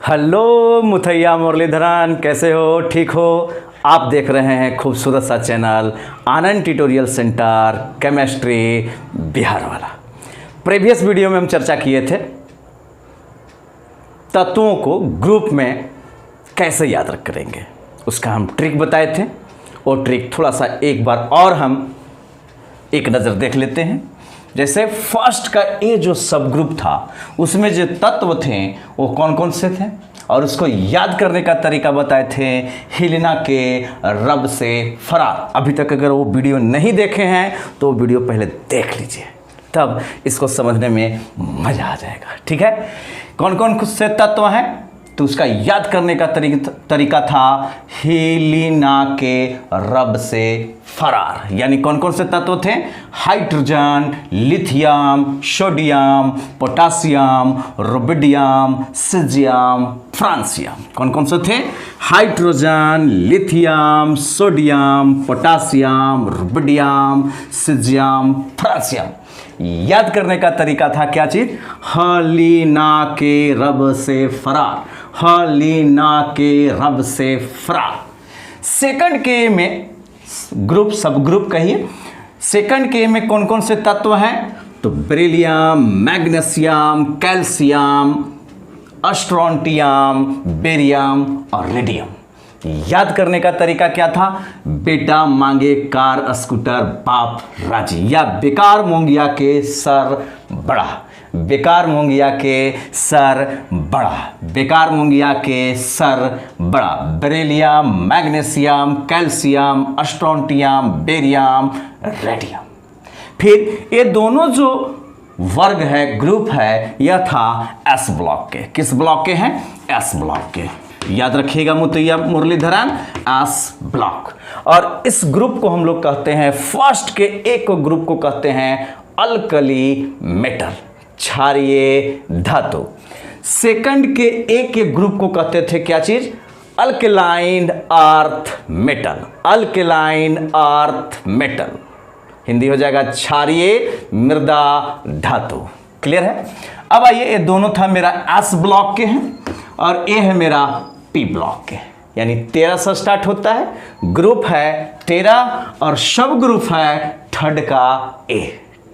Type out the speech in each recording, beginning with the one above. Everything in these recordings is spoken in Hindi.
हेलो मुथैया मुरलीधरन, कैसे हो? ठीक हो? आप देख रहे हैं खूबसूरत सा चैनल आनंद ट्यूटोरियल सेंटर केमिस्ट्री बिहार वाला। प्रीवियस वीडियो में हम चर्चा किए थे तत्वों को ग्रुप में कैसे याद करेंगे, उसका हम ट्रिक बताए थे। वो ट्रिक थोड़ा सा एक बार और हम एक नज़र देख लेते हैं। जैसे फर्स्ट का ये जो सब ग्रुप था उसमें जो तत्व थे वो कौन कौन से थे और उसको याद करने का तरीका बताए थे। हेलेना के रब से फरार। अभी तक अगर वो वीडियो नहीं देखे हैं तो वो वीडियो पहले देख लीजिए, तब इसको समझने में मज़ा आ जाएगा। ठीक है, कौन कौन से तत्व हैं तो उसका याद करने का तरीका था हेलेना के रब से फरार। यानी कौन कौन से तत्व थे? Hydrogen, lithium, sodium, potassium, rubidium, caesium, francium. कौन कौन से थे? Hydrogen, lithium, sodium, potassium, rubidium, caesium, francium. याद करने का तरीका था क्या चीज? हेलेना के रब से फरार। हेलेना के रब से फरार। सेकंड के में ग्रुप सब ग्रुप कहिए। सेकंड के में कौन कौन से तत्व हैं? तो beryllium, magnesium, calcium, strontium, barium और रेडियम। याद करने का तरीका क्या था? बेटा मांगे कार स्कूटर बाप राजी, या बेकार मोंगिया के सर बड़ा। बेकार मोंगिया के सर बड़ा। बेकार मोंगिया के सर बड़ा। Beryllium, magnesium, calcium, strontium, barium, radium. फिर ये दोनों जो वर्ग है, ग्रुप है, यह था एस ब्लॉक के। किस ब्लॉक के हैं? एस ब्लॉक के। याद रखिएगा मुतैया मुरलीधरन, एस ब्लॉक। और इस ग्रुप को हम लोग कहते हैं, फर्स्ट के एक ग्रुप को कहते हैं अल्कली मेटल, क्षारीय धातु। सेकंड के एक ग्रुप को कहते थे क्या चीज? Alkaline earth metal. Alkaline earth metal, Hindi हो जाएगा क्षारीय मृदा धातु। क्लियर है? अब आइए, ये दोनों था मेरा एस ब्लॉक के हैं और ये है मेरा पी ब्लॉक के। यानी 13 से स्टार्ट होता है, ग्रुप है 13 और सब ग्रुप है थर्ड का ए।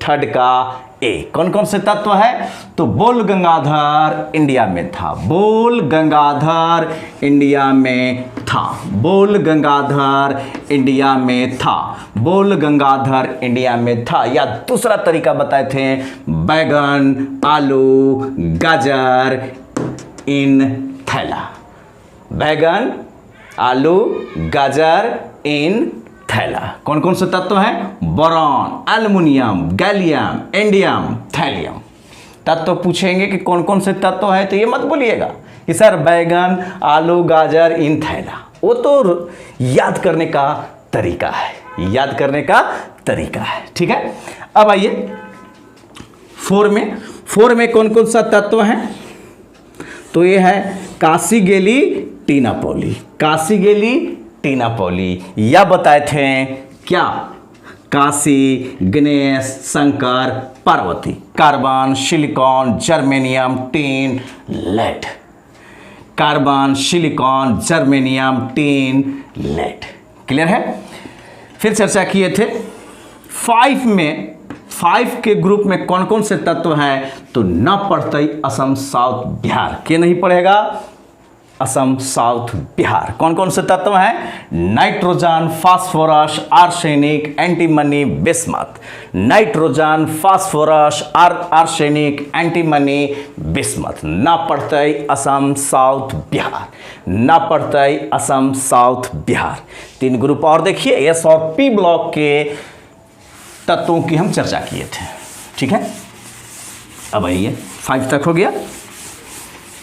थर्ड का ए कौन कौन से तत्व है? तो बोल गंगाधर इंडिया में था। बोल गंगाधर इंडिया में था। बोल गंगाधर इंडिया में था। बोल गंगाधर इंडिया में था। या दूसरा तरीका बताए थे, बैगन, आलू, गाजर इन थैला। बैगन, आलू, गाजर इन थैला। कौन कौन से तत्व हैं? Boron, aluminium, gallium, indium, thallium. तत्व पूछेंगे कि कौन कौन से तत्व है तो ये मत बोलिएगा कि सर बैगन, आलू, गाजर इन थैला। वो तो याद करने का तरीका है। याद करने का तरीका है। ठीक है, अब आइए 4 में कौन कौन सा तत्व है? तो ये है कासीगेली टीनापोली। कासीगेली टीनापोली। या बताए थे क्या? Kashi, Ganesh, Shankar, Parvati. Carbon, silicon, germanium, tin, lead. Carbon, silicon, germanium, tin, lead. Clear है? फिर चर्चा किए थे 5 के ग्रुप में कौन कौन से तत्व हैं? तो न पढ़ते असम साउथ बिहार। के नहीं पढ़ेगा? असम साउथ बिहार। कौन कौन से तत्व हैं? Nitrogen, phosphorus, arsenic, antimony, bismuth. Nitrogen, phosphorus, arsenic, antimony, bismuth. ना पढ़ते असम साउथ बिहार। ना पढ़ते असम साउथ बिहार। 3 ग्रुप और देखिए, एस और पी ब्लॉक के तत्वों की हम चर्चा किए थे। ठीक है, अब आइए 5 तक हो गया।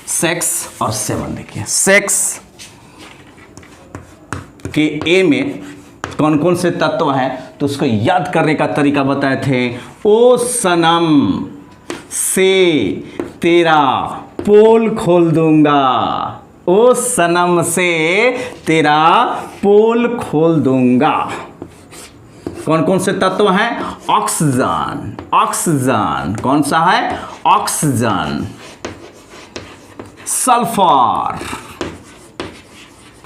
6 और 7 देखिए। 6 के ए में कौन कौन से तत्व हैं तो उसको याद करने का तरीका बताए थे। ओ सनम से तेरा पोल खोल दूंगा। ओ सनम से तेरा पोल खोल दूंगा। कौन कौन से तत्व हैं? ऑक्सीजन। ऑक्सीजन कौन सा है? Oxygen. Sulphur,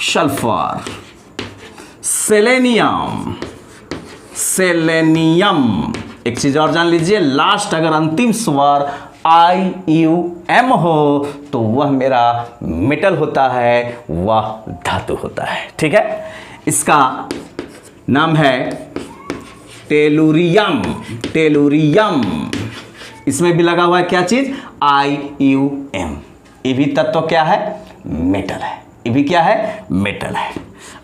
sulphur, selenium, selenium. एक चीज और जान लीजिए, लास्ट अगर अंतिम स्वर IUM हो तो वह मेरा मेटल होता है, वह धातु होता है। ठीक है, इसका नाम है टेलुरियम, टेलुरियम। इसमें भी लगा हुआ है क्या चीज, IUM। ये भी तत्व क्या है, मेटल है। ये भी क्या है, मेटल है।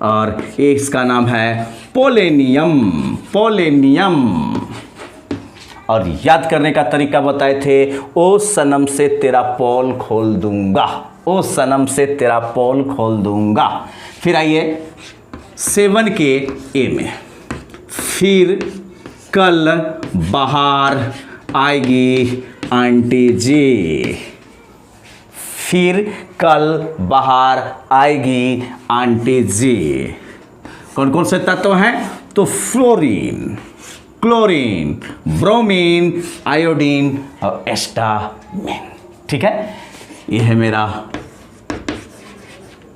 और ये इसका नाम है पोलेनियम, पोलेनियम। और याद करने का तरीका बताए थे, ओ सनम से तेरा पोल खोल दूंगा, ओ सनम से तेरा पोल खोल दूंगा। फिर आइए 7 के ए में, फिर कल बाहर आएगी आंटी जी, फिर कल बाहर आएगी आंटी जी। कौन कौन से तत्व हैं, तो फ्लोरीन, क्लोरीन, ब्रोमीन, आयोडीन और एस्टामिन। ठीक है, ये है मेरा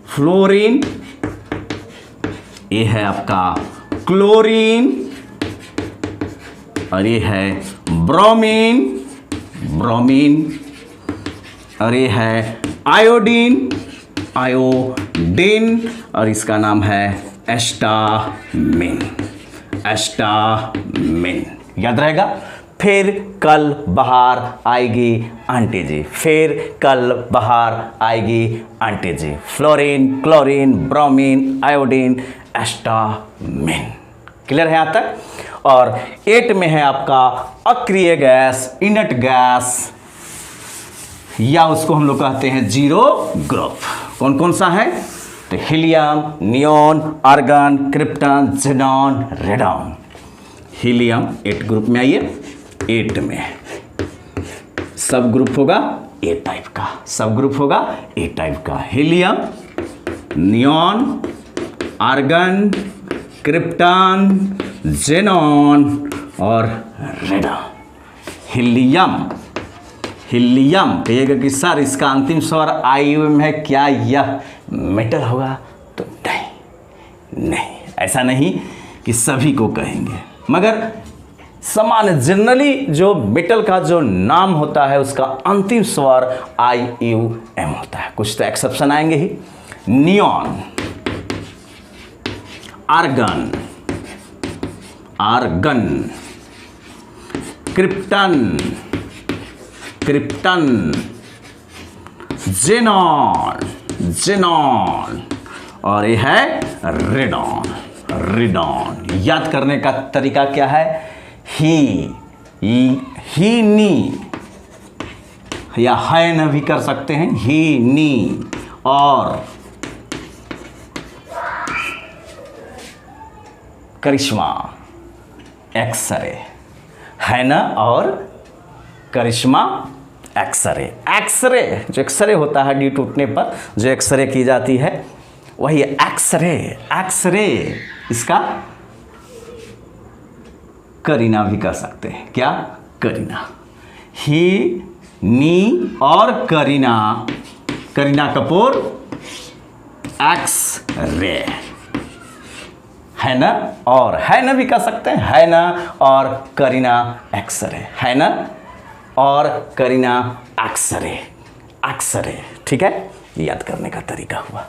फ्लोरीन, ये है आपका क्लोरीन, और ये है ब्रोमीन, ब्रोमीन, और ये है आयोडीन, आयोडीन, और इसका नाम है एस्टामिन, एस्टामिन। याद रहेगा। फिर कल बाहर आएगी आंटी जी, फिर कल बाहर आएगी aunty ji. Fluorine, chlorine, bromine, iodine, astatine. Clear है यहाँ तक। और 8 में है आपका अक्रिय गैस, इनर्ट गैस, या उसको हम लोग कहते हैं जीरो ग्रुप। कौन कौन सा है, तो helium, neon, argon, krypton, xenon, radon. Helium 8 group में आइए, 8 में सब ग्रुप होगा ए टाइप का, सब ग्रुप होगा ए टाइप का। Helium, neon, argon, krypton, xenon और रेडॉन। हीलियम, हीलियम कहिएगा कि सर इसका अंतिम स्वर IUM है, क्या यह मेटल होगा, तो नहीं, नहीं, ऐसा नहीं कि सभी को कहेंगे, मगर सामान्य जनरली जो मेटल का जो नाम होता है उसका अंतिम स्वर IUM होता है। कुछ तो एक्सेप्शन आएंगे ही। Neon, argon, argon, krypton, krypton, xenon, xenon, और ये है रेडॉन, रेडॉन। याद करने का तरीका क्या है, ही नी, या है न भी कर सकते हैं, ही नी, और करिश्मा, एक्सरे, है ना, और करिश्मा एक्सरे। एक्सरे जो एक्सरे होता है डी टूटने पर जो एक्सरे की जाती है वही एक्सरे। एक्सरे इसका करीना भी कर सकते हैं, क्या, करीना। ही, नी और करीना, करीना कपूर एक्सरे, है ना, और है ना भी कर सकते हैं, है ना और करीना एक्सरे, है ना और करीना एक्सरे, एक्सरे। ठीक है, याद करने का तरीका हुआ।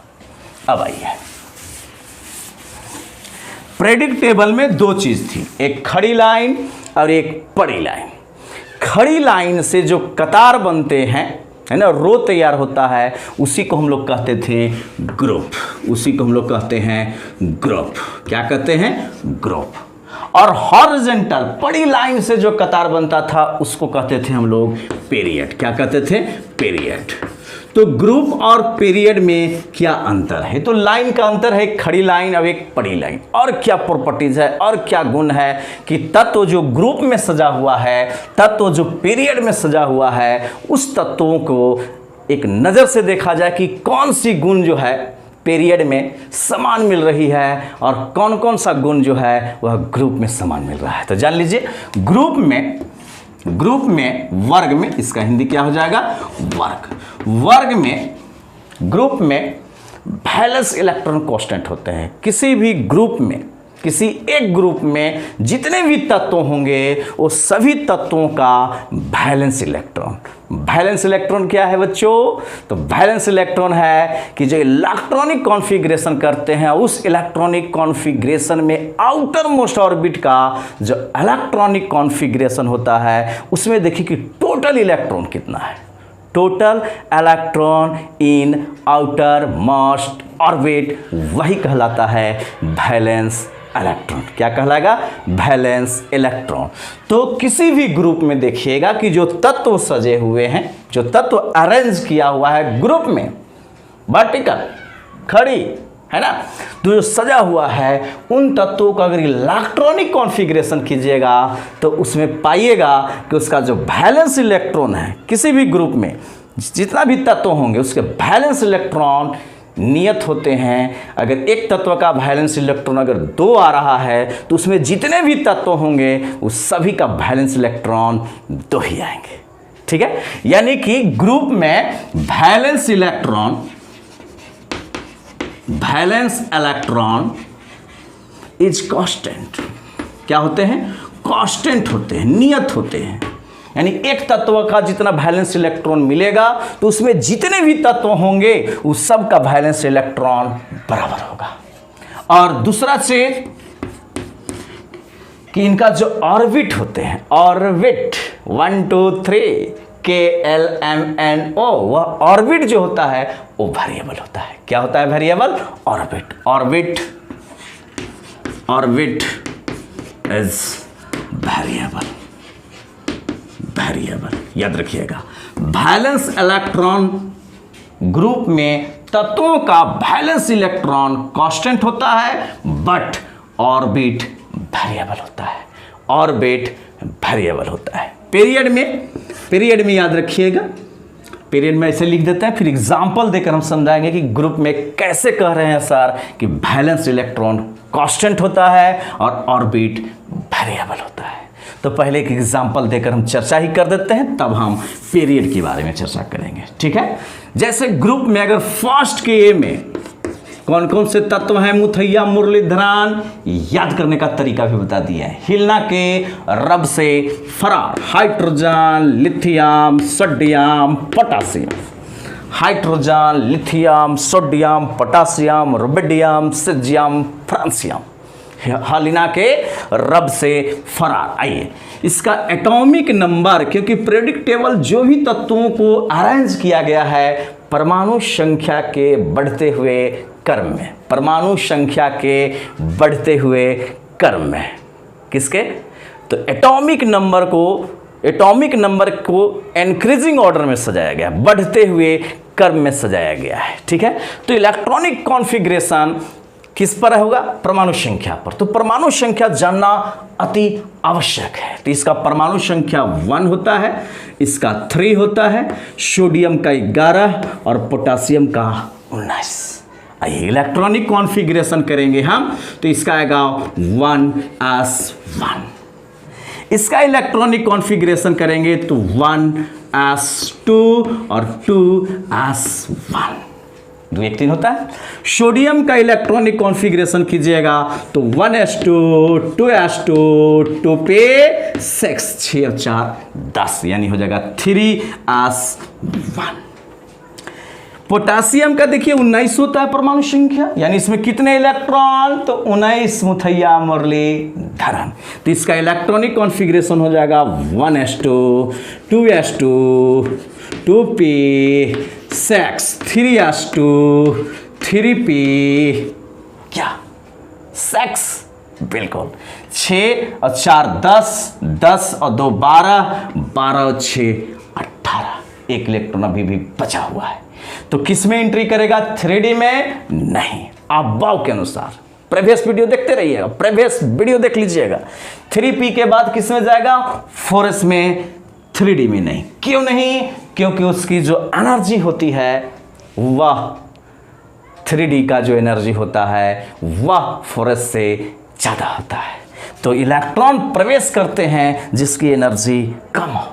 अब आइए, प्रेडिक्टेबल में 2 चीज थी, एक खड़ी लाइन और एक पड़ी लाइन। खड़ी लाइन से जो कतार बनते हैं, है ना, रो तैयार होता है, उसी को हम लोग कहते थे ग्रुप, उसी को हम लोग कहते हैं ग्रुप। क्या कहते हैं, ग्रुप। और हॉरिजॉन्टल पड़ी लाइन से जो कतार बनता था उसको कहते थे हम लोग पीरियड। क्या कहते थे, पीरियड। तो ग्रुप और पीरियड में क्या अंतर है, तो लाइन का अंतर है, एक खड़ी लाइन और एक पड़ी लाइन। और क्या प्रॉपर्टीज है और क्या गुण है कि तत्व जो ग्रुप में सजा हुआ है, तत्व जो पीरियड में सजा हुआ है, उस तत्वों को एक नज़र से देखा जाए कि कौन सी गुण जो है पीरियड में समान मिल रही है और कौन कौन सा गुण जो है वह ग्रुप में समान मिल रहा है। तो जान लीजिए, ग्रुप में वर्ग में, इसका हिंदी क्या हो जाएगा, वर्ग। वर्ग में ग्रुप में वैलेंस इलेक्ट्रॉन कांस्टेंट होते हैं। किसी भी ग्रुप में, किसी एक ग्रुप में जितने भी तत्व होंगे वो सभी तत्वों का वैलेंस इलेक्ट्रॉन। वैलेंस इलेक्ट्रॉन क्या है बच्चों? तो वैलेंस इलेक्ट्रॉन है कि जो इलेक्ट्रॉनिक कॉन्फ़िगरेशन करते हैं, उस इलेक्ट्रॉनिक कॉन्फ़िगरेशन में आउटर मोस्ट ऑर्बिट का जो इलेक्ट्रॉनिक कॉन्फ़िगरेशन होता है उसमें देखिए कि टोटल इलेक्ट्रॉन कितना है। Total electron in outer most orbit, वही कहलाता है वैलेंस इलेक्ट्रॉन। क्या कहलाएगा? Valence electron. तो किसी भी ग्रुप में देखिएगा कि जो तत्व सजे हुए हैं, जो तत्व अरेंज किया हुआ है ग्रुप में, वर्टिकल खड़ी है ना, तो जो सजा हुआ है उन तत्वों का अगर इलेक्ट्रॉनिक कॉन्फ़िगरेशन कीजिएगा तो उसमें पाइएगा कि उसका जो वैलेंस इलेक्ट्रॉन है, किसी भी ग्रुप में जितना भी तत्व होंगे उसके वैलेंस इलेक्ट्रॉन नियत होते हैं। अगर एक तत्व का वैलेंस इलेक्ट्रॉन अगर 2 आ रहा है तो उसमें जितने भी तत्व होंगे उस सभी का वैलेंस इलेक्ट्रॉन 2 ही आएंगे। ठीक है, यानी कि ग्रुप में वैलेंस इलेक्ट्रॉन इज कांस्टेंट। क्या होते हैं? कांस्टेंट होते हैं, नियत होते हैं। यानी एक तत्व का जितना वैलेंस इलेक्ट्रॉन मिलेगा तो उसमें जितने भी तत्व होंगे उस सब का वैलेंस इलेक्ट्रॉन बराबर होगा। और दूसरा चीज कि इनका जो ऑर्बिट होते हैं, ऑर्बिट 1 2 3 KLMNO, वह ऑर्बिट जो होता है वो वेरिएबल होता है। क्या होता है? Variable orbit. Orbit is variable, याद रखिएगा। वैलेंस इलेक्ट्रॉन ग्रुप में तत्वों का वैलेंस इलेक्ट्रॉन कांस्टेंट होता है, बट ऑर्बिट वेरिएबल होता है। ऑर्बिट वेरिएबल होता है। पीरियड में याद रखिएगा, पीरियड में ऐसे लिख देते हैं, फिर एग्जाम्पल देकर हम समझाएंगे कि ग्रुप में कैसे कह रहे हैं सर कि वैलेंस इलेक्ट्रॉन कांस्टेंट होता है और ऑर्बिट वेरिएबल होता है। तो पहले एक एग्जाम्पल देकर हम चर्चा ही कर देते हैं, तब हम पीरियड के बारे में चर्चा करेंगे। ठीक है, जैसे ग्रुप में अगर फर्स्ट के ए में कौन कौन से तत्व हैं, मुथैया मुरलीधरान, याद करने का तरीका भी बता दिया है। हिलना के रब से फरार, hydrogen, lithium, sodium, potassium. Hydrogen, lithium, sodium, potassium, rubidium, caesium, francium. हालिना के रब से फरार। आइए इसका एटॉमिक नंबर, क्योंकि पीरियोडिक टेबल जो भी तत्वों को अरेंज किया गया है परमाणु संख्या के बढ़ते हुए क्रम में, परमाणु संख्या के बढ़ते हुए क्रम में। किसके? तो एटॉमिक नंबर को इंक्रीजिंग ऑर्डर में सजाया गया, बढ़ते हुए क्रम में सजाया गया है। ठीक है, तो इलेक्ट्रॉनिक कॉन्फ़िगरेशन किस पर होगा? परमाणु संख्या पर। तो परमाणु संख्या जानना अति आवश्यक है। तो इसका परमाणु संख्या 1 होता है, इसका 3 होता है, सोडियम का 11 और पोटासियम का 19। आइए इलेक्ट्रॉनिक कॉन्फ़िगरेशन करेंगे हम, तो इसका आएगा 1s1। इसका इलेक्ट्रॉनिक कॉन्फ़िगरेशन करेंगे तो 1s2 और 2s1। 2 1 3 होता है। सोडियम का इलेक्ट्रॉनिक कॉन्फ़िगरेशन कीजिएगा तो 1s2 2s2 2 पे 6 6 और 4 10, यानी हो जाएगा 3s1। पोटासियम का देखिए 19 होता है परमाणु संख्या, यानी इसमें कितने इलेक्ट्रॉन? तो 19 मुथैया मुरलीधरन। तो इसका इलेक्ट्रॉनिक कॉन्फ़िगरेशन हो जाएगा 1s2 2s2 2p 6 3s2 3p क्या 6, बिल्कुल 6 और 4 10 10 और 2 12 12 और 6 18, एक इलेक्ट्रॉन अभी भी बचा हुआ है। तो किस में एंट्री करेगा? 3D में नहीं। आप बाव के अनुसार प्रीवियस वीडियो देखते रहिएगा, प्रीवियस वीडियो देख लीजिएगा। 3p के बाद किस में जाएगा? 4s में, 3D में नहीं। क्यों नहीं? क्योंकि उसकी जो एनर्जी होती है वह 3D का जो एनर्जी होता है वह 4s से ज़्यादा होता है। तो इलेक्ट्रॉन प्रवेश करते हैं जिसकी एनर्जी कम हो,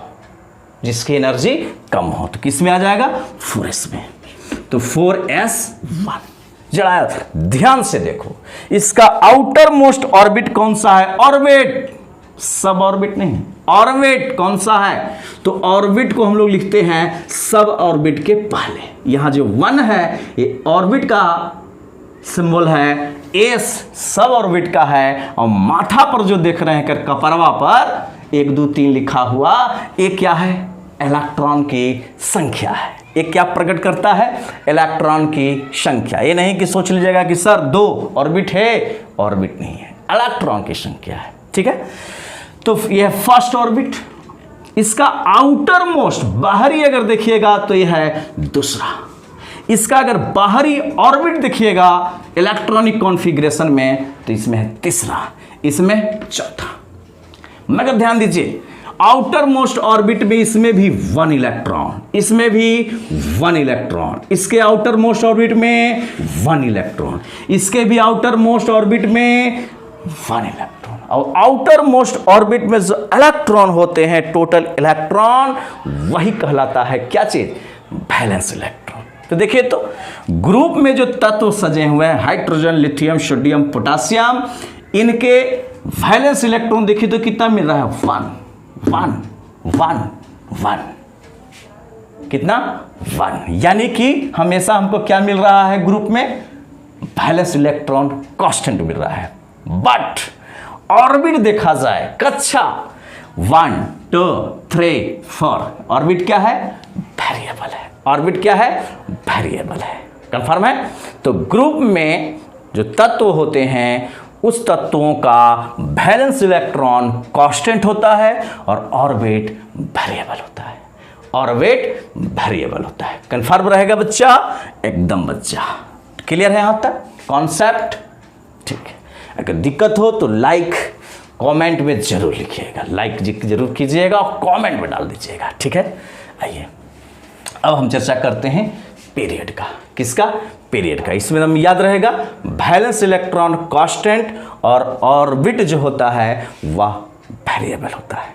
जिसकी एनर्जी कम हो, तो किस में आ जाएगा? 4s में। तो 4s1। जरा ध्यान से देखो, इसका आउटर मोस्ट ऑर्बिट कौन सा है? ऑर्बिट, सब ऑर्बिट नहीं, ऑर्बिट कौन सा है? तो ऑर्बिट को हम लोग लिखते हैं सब ऑर्बिट के पहले। यहां जो 1 है ये ऑर्बिट का सिंबल है, एस सब ऑर्बिट का है, और माथा पर जो देख रहे हैं कर कपरवा पर 1 2 3 लिखा हुआ, ये क्या है? इलेक्ट्रॉन की संख्या है। ये क्या प्रकट करता है? इलेक्ट्रॉन की संख्या। ये नहीं कि सोच लीजिएगा कि सर 2 ऑर्बिट है, ऑर्बिट नहीं है, इलेक्ट्रॉन की संख्या है। ठीक है, तो यह फर्स्ट ऑर्बिट। इसका आउटर मोस्ट बाहरी अगर देखिएगा तो यह है दूसरा। इसका अगर बाहरी ऑर्बिट देखिएगा इलेक्ट्रॉनिक कॉन्फ़िगरेशन में तो इसमें है तीसरा, इसमें चौथा। मगर ध्यान दीजिए, आउटर मोस्ट ऑर्बिट में इसमें भी 1 इलेक्ट्रॉन, इसमें भी 1 इलेक्ट्रॉन, इसके आउटर मोस्ट ऑर्बिट में 1 इलेक्ट्रॉन, इसके भी आउटर मोस्ट ऑर्बिट में 1 इलेक्ट्रॉन। और आउटर मोस्ट ऑर्बिट में जो इलेक्ट्रॉन होते हैं, टोटल इलेक्ट्रॉन, वही कहलाता है क्या चीज? Valence electron. तो देखिए, तो ग्रुप में जो तत्व सजे हुए हैं, हाइड्रोजन, लिथियम, सोडियम, पोटासियम, इनके वैलेंस इलेक्ट्रॉन देखिए तो कितना मिल रहा है? 1 1 1 1। कितना? 1। यानी कि हमेशा हमको क्या मिल रहा है ग्रुप में? वैलेंस इलेक्ट्रॉन कांस्टेंट मिल रहा है। बट ऑर्बिट देखा जाए, कक्षा 1 2 3 4, ऑर्बिट क्या है? वेरिएबल है। ऑर्बिट क्या है? वेरिएबल है। कंफर्म है? तो ग्रुप में जो तत्व होते हैं उस तत्वों का वैलेंस इलेक्ट्रॉन कांस्टेंट होता है और ऑर्बिट वेरिएबल होता है। ऑर्बिट वेरिएबल होता है। कंफर्म रहेगा बच्चा? एकदम बच्चा। क्लियर है यहां तक कॉन्सेप्ट? ठीक है। अगर दिक्कत हो तो लाइक कमेंट में जरूर लिखिएगा, लाइक जरूर कीजिएगा और कमेंट में डाल दीजिएगा। ठीक है, आइए अब हम चर्चा करते हैं पीरियड का। किसका? पीरियड का। इसमें हम याद रहेगा वैलेंस इलेक्ट्रॉन कांस्टेंट और ऑर्बिट जो होता है वह वेरिएबल होता है।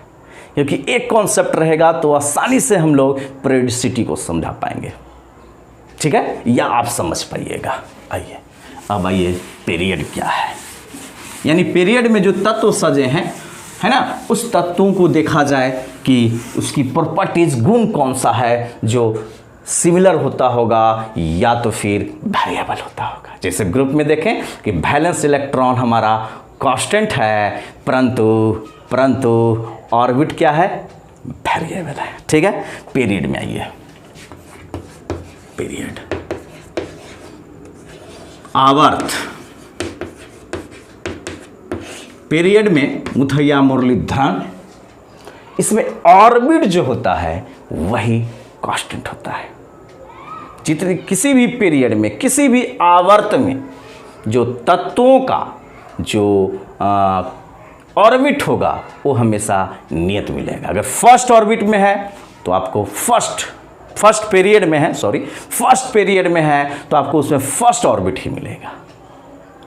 क्योंकि एक कॉन्सेप्ट रहेगा तो आसानी से हम लोग पीरियोडिसिटी को समझा पाएंगे। ठीक है, या आप समझ पाइएगा। आइए अब आइए पीरियड क्या है। यानी पीरियड में जो तत्व सजे हैं, है ना, उस तत्वों को देखा जाए कि उसकी प्रॉपर्टीज, गुण कौन सा है जो सिमिलर होता होगा या तो फिर वेरिएबल होता होगा। जैसे ग्रुप में देखें कि वैलेंस इलेक्ट्रॉन हमारा कांस्टेंट है, परंतु ऑर्बिट क्या है? वेरिएबल है। ठीक है, पीरियड में आइए। पीरियड, आवर्त। पीरियड में मुथैया मुरलीधरन, इसमें ऑर्बिट जो होता है वही कांस्टेंट होता है। जितने किसी भी पीरियड में, किसी भी आवर्त में जो तत्वों का जो ऑर्बिट होगा वो हमेशा नियत मिलेगा। अगर फर्स्ट ऑर्बिट में है तो आपको फर्स्ट पीरियड में है तो आपको उसमें फर्स्ट ऑर्बिट ही मिलेगा।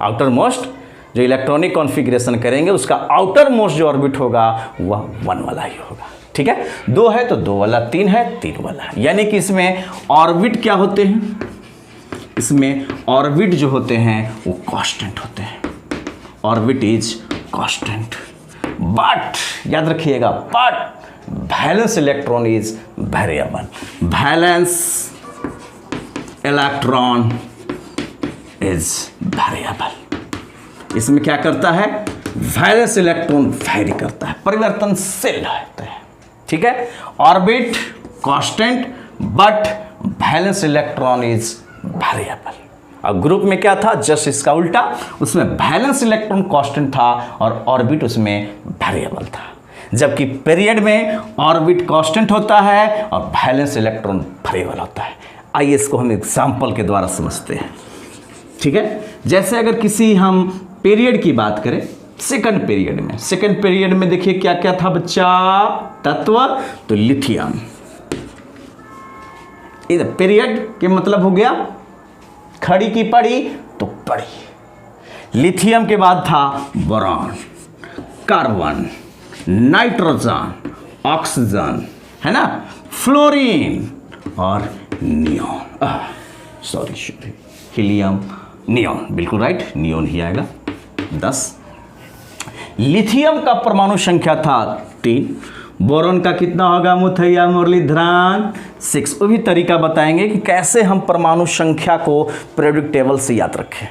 आउटर मोस्ट जो इलेक्ट्रॉनिक कॉन्फ़िगरेशन करेंगे उसका आउटर मोस्ट जो ऑर्बिट होगा वह 1 वाला ही होगा। ठीक है, 2 है तो 2 वाला, 3 है 3 वाला। यानी कि इसमें ऑर्बिट क्या होते हैं? इसमें ऑर्बिट जो होते हैं वो कांस्टेंट होते हैं। Orbit is constant. बट याद रखिएगा, but valence electron is variable. Valence electron is variable. इसमें क्या करता है? वैलेंस इलेक्ट्रॉन वेरी करता है, परिवर्तनशील रहता है। ठीक है, orbit constant but valence electron is variable. और ग्रुप में क्या था? जस्ट इसका उल्टा, उसमें वैलेंस इलेक्ट्रॉन कांस्टेंट था और ऑर्बिट उसमें वेरिएबल था। जबकि पीरियड में ऑर्बिट कांस्टेंट होता है और वैलेंस इलेक्ट्रॉन वेरिएबल होता है। आइए इसको हम एग्जाम्पल के द्वारा समझते हैं। ठीक है, जैसे अगर किसी हम पीरियड की बात करें, सेकंड पीरियड में देखिए क्या क्या था बच्चा? तत्व तो लिथियम। इधर पीरियड के मतलब हो गया खड़ी की पड़ी तो पड़ी। लिथियम के बाद था बोरॉन, कार्बन, नाइट्रोजन, ऑक्सीजन, है ना, फ्लोरीन और नियॉन। सॉरी हीलियम, नियोन, बिल्कुल राइट, नियोन ही आएगा। 10। लिथियम का परमाणु संख्या था 3, बोरॉन का कितना होगा मुथैया मुरलीधरन? 6। वो भी तरीका बताएंगे कि कैसे हम परमाणु संख्या को पीरियोडिक टेबल से याद रखें।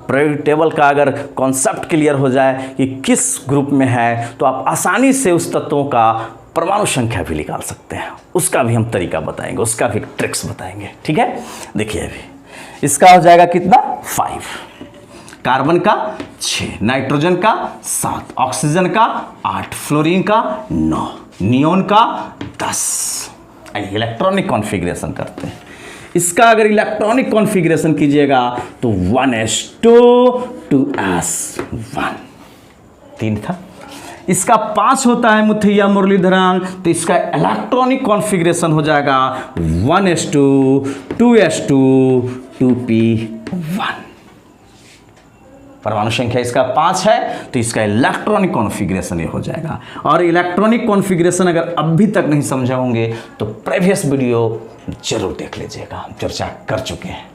पीरियोडिक टेबल का अगर कॉन्सेप्ट क्लियर हो जाए कि किस ग्रुप में है, तो आप आसानी से उस तत्वों का परमाणु संख्या भी निकाल सकते हैं। उसका भी हम तरीका बताएंगे, उसका भी ट्रिक्स बताएंगे, ठीक है। देखिए अभी इसका हो जाएगा कितना? 5। कार्बन का 6, नाइट्रोजन का 7, ऑक्सीजन का 8, फ्लोरीन का 9, नियोन का 10। इलेक्ट्रॉनिक कॉन्फ़िगरेशन करते हैं। इसका अगर इलेक्ट्रॉनिक कॉन्फ़िगरेशन कीजिएगा तो 1s2 2s1, 3 था। इसका 5 होता है मुथैया मुरलीधरन, तो इसका इलेक्ट्रॉनिक कॉन्फ़िगरेशन हो जाएगा 1s2 2s2 2p1। परमाणु संख्या इसका 5 है, तो इसका इलेक्ट्रॉनिक कॉन्फ़िगरेशन ये हो जाएगा। और इलेक्ट्रॉनिक कॉन्फ़िगरेशन अगर अभी तक नहीं समझे होंगे तो प्रीवियस वीडियो जरूर देख लीजिएगा, हम चर्चा कर चुके हैं,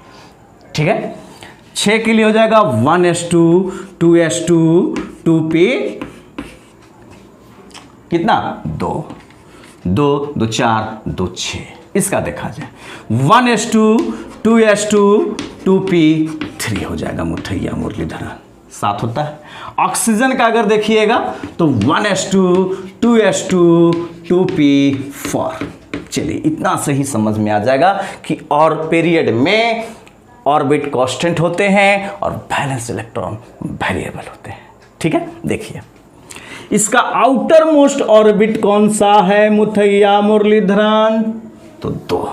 ठीक है। 6 के लिए हो जाएगा 1s2 2s2 2p कितना? 2 2 2 4 2 6। इसका देखा जाए 1s2 2s2 2p3 हो जाएगा मुथैया मुरलीधरन, 7 होता है। ऑक्सीजन का अगर देखिएगा तो 1s2 2s2 2p4। चलिए इतना सही समझ में आ जाएगा कि और पीरियड में ऑर्बिट कांस्टेंट होते हैं और बैलेंस इलेक्ट्रॉन वेरिएबल होते हैं, ठीक है। देखिए इसका आउटर मोस्ट ऑर्बिट कौन सा है मुथैया मुरलीधरन? तो 2।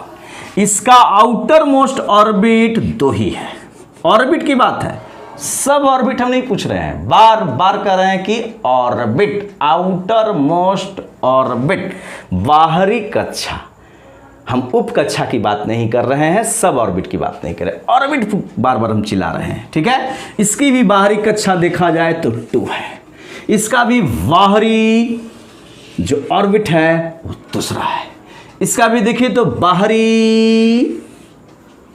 इसका आउटर मोस्ट ऑर्बिट 2 ही है। ऑर्बिट की बात है, सब ऑर्बिट हम नहीं पूछ रहे हैं, बार बार कर रहे हैं कि ऑर्बिट, आउटर मोस्ट ऑर्बिट, बाहरी कक्षा। हम उप कक्षा की बात नहीं कर रहे हैं, सब ऑर्बिट की बात नहीं कर रहे, ऑर्बिट बार बार हम चिल्ला रहे हैं, ठीक है। इसकी भी बाहरी कक्षा देखा जाए तो 2 है। इसका भी बाहरी जो ऑर्बिट है वो दूसरा है। इसका भी देखिए तो बाहरी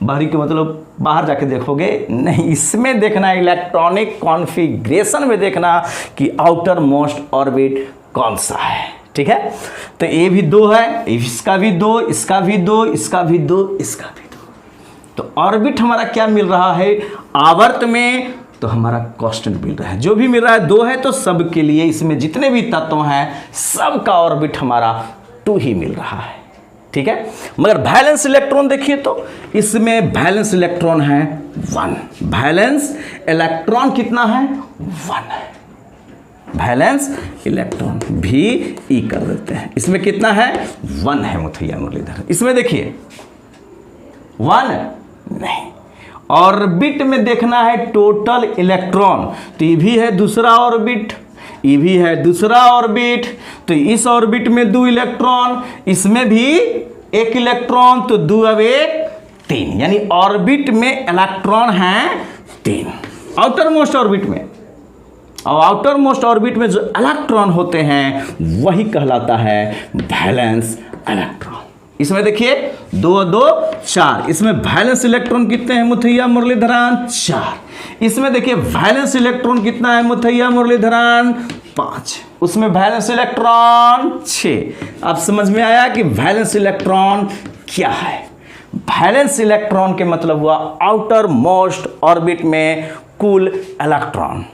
के मतलब बाहर जाके देखोगे नहीं, इसमें देखना इलेक्ट्रॉनिक कॉन्फ़िगरेशन में देखना कि आउटर मोस्ट ऑर्बिट कौन सा है, ठीक है। तो ये भी 2 है, इसका भी 2, इसका भी 2, इसका भी 2, इसका भी 2। तो ऑर्बिट हमारा क्या मिल रहा है आवर्त में? तो हमारा कांस्टेंट मिल रहा है, जो भी मिल रहा है 2 है, तो सब के लिए इसमें जितने भी तत्व हैं सब का ऑर्बिट हमारा 2 ही मिल रहा है, ठीक है। मगर बैलेंस इलेक्ट्रॉन देखिए तो इसमें बैलेंस इलेक्ट्रॉन है 1। बैलेंस इलेक्ट्रॉन कितना है? 1 है। बैलेंस इलेक्ट्रॉन भी ई कर देते हैं। इसमें कितना है? 1 है मुथैया मुरलीधरन। इसमें देखिए 1 नहीं। ऑर्बिट में देखना है टोटल इलेक्ट्रॉन, तो ये भी है दूसरा ऑर्बिट, ये भी है दूसरा ऑर्बिट, तो इस ऑर्बिट में 2 इलेक्ट्रॉन, इसमें भी 1 इलेक्ट्रॉन, तो 2 अब 1 3, यानी ऑर्बिट में इलेक्ट्रॉन हैं 3 आउटर मोस्ट ऑर्बिट में। और आउटर मोस्ट ऑर्बिट में जो इलेक्ट्रॉन होते हैं वही कहलाता है बैलेंस इलेक्ट्रॉन। इसमें देखिए 2 2 4, इसमें वैलेंस इलेक्ट्रॉन कितने हैं मुथैया मुरलीधरन? 4। इसमें देखिए वैलेंस इलेक्ट्रॉन कितना है मुथैया मुरलीधरन? 5। उसमें वैलेंस इलेक्ट्रॉन 6। अब समझ में आया कि वैलेंस इलेक्ट्रॉन क्या है। वैलेंस इलेक्ट्रॉन के मतलब हुआ आउटर मोस्ट ऑर्बिट में कुल इलेक्ट्रॉन,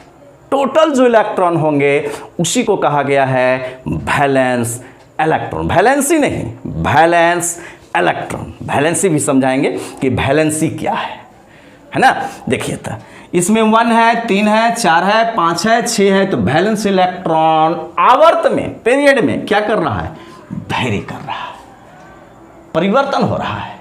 टोटल जो इलेक्ट्रॉन होंगे उसी को कहा गया है वैलेंस इलेक्ट्रॉन। वैलेंसी नहीं, वैलेंस इलेक्ट्रॉन। वैलेंसी भी समझाएंगे कि वैलेंसी क्या है ना। देखिए तो इसमें 1 है, 3 है, 4 है, 5 है, 6 है, तो वैलेंस इलेक्ट्रॉन आवर्त में, पीरियड में क्या कर रहा है? वेरी कर रहा है, परिवर्तन हो रहा है,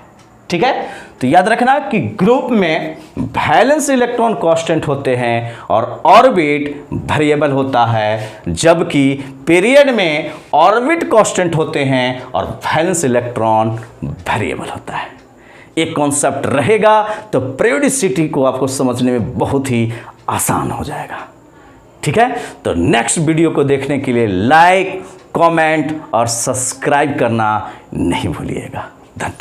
ठीक है। तो याद रखना कि ग्रुप में वैलेंस इलेक्ट्रॉन कांस्टेंट होते हैं और ऑर्बिट वेरिएबल होता है, जबकि पीरियड में ऑर्बिट कांस्टेंट होते हैं और वैलेंस इलेक्ट्रॉन वेरिएबल होता है। एक कॉन्सेप्ट रहेगा तो पीरियोडिसिटी को आपको समझने में बहुत ही आसान हो जाएगा, ठीक है। तो नेक्स्ट वीडियो को देखने के लिए लाइक, कमेंट और सब्सक्राइब करना नहीं भूलिएगा। धन्यवाद।